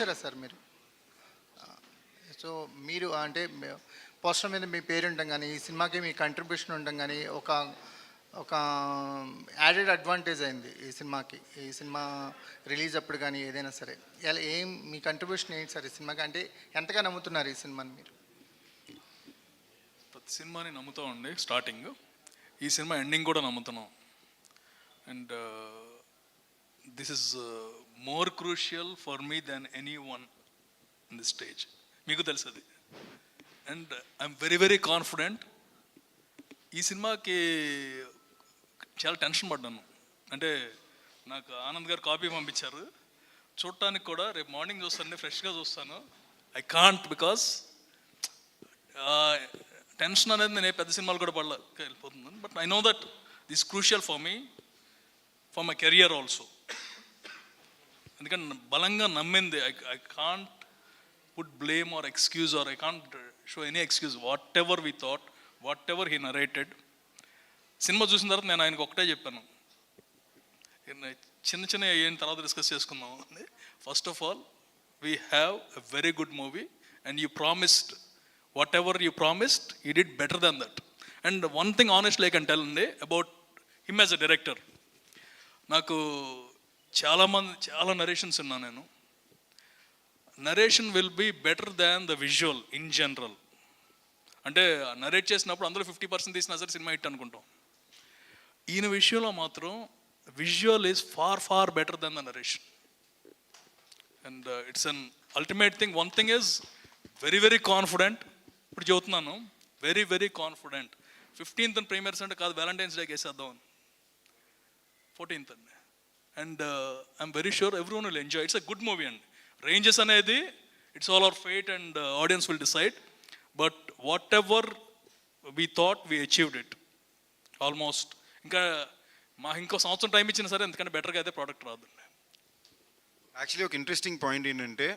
సరే సార్ మీరు సో మీరు అంటే పోస్టర్ మీద మీ పేరు ఉండడం కానీ ఈ సినిమాకి మీ కంట్రిబ్యూషన్ ఉండడం కానీ ఒక ఒక యాడెడ్ అడ్వాంటేజ్ అయింది ఈ సినిమా రిలీజ్ అప్పుడు కానీ ఏదైనా సరే ఇలా మీ కంట్రిబ్యూషన్ ఏంటి సార్ ఈ సినిమాకి అంటే ఎంతగా నమ్ముతున్నారు ఈ సినిమాని మీరు? ప్రతి సినిమాని నమ్ముతామండి స్టార్టింగ్, ఈ సినిమా ఎండింగ్ కూడా నమ్ముతున్నాం. And this is more crucial for me than any one in the stage, మీకు తెలుసు అది. అండ్ ఐఎమ్ వెరీ వెరీ కాన్ఫిడెంట్. ఈ సినిమాకి చాలా టెన్షన్ పడ్డాను. అంటే నాకు ఆనంద్ గారు కాపీ పంపించారు, చూడటానికి కూడా రేపు మార్నింగ్ చూస్తాను, ఫ్రెష్గా చూస్తాను. ఐ కాంట్ బికాస్ టెన్షన్ అనేది నేను పెద్ద సినిమాలు కూడా వెళ్ళిపోతున్నాను. But I know that this crucial for me, for my career also. ఎందుకంటే బలంగా నమ్మింది. I can't put blame or excuse or I can't show any excuse. Whatever we thought, whatever he narrated. సినిమా చూసిన తర్వాత నేను ఆయనకు ఒకటే చెప్పాను, చిన్న అయిన తర్వాత డిస్కస్ చేసుకుందాం అని. First of all we have a very good movie and you promised whatever you promised, you did better than that. And one thing honestly I can tell అండి about him as a director. నాకు చాలా narrations ఉన్నా నేను. Narration will be better than the visual in general. అంటే narrate చేసినప్పుడు అందులో 50% తీసినా సరే సినిమా హిట్ అనుకుంటాం. ఈయన విషయంలో మాత్రం visual is far better than the narration. And it's an ultimate thing. One thing is very very confident. ఇప్పుడు చెబుతున్నాను, very very confident. 15th premieres అంటే కాదు, వ్యాలంటైన్స్ డేకి వేసేద్దాం అని. 14th అండి. And I'm very sure everyone will enjoy. It's a good movie అండి. Ranges అనేది it's all our fate and audience will decide. But what ever we thought we achieved it almost. ఇంకా ఇంకో సంవత్సరం time ఇచ్చినా సరే ఎందుకంటే బెటర్గా అయితే ప్రోడక్ట్ రాదండి. యాక్చువల్లీ ఒక ఇంట్రెస్టింగ్ పాయింట్ ఏంటంటే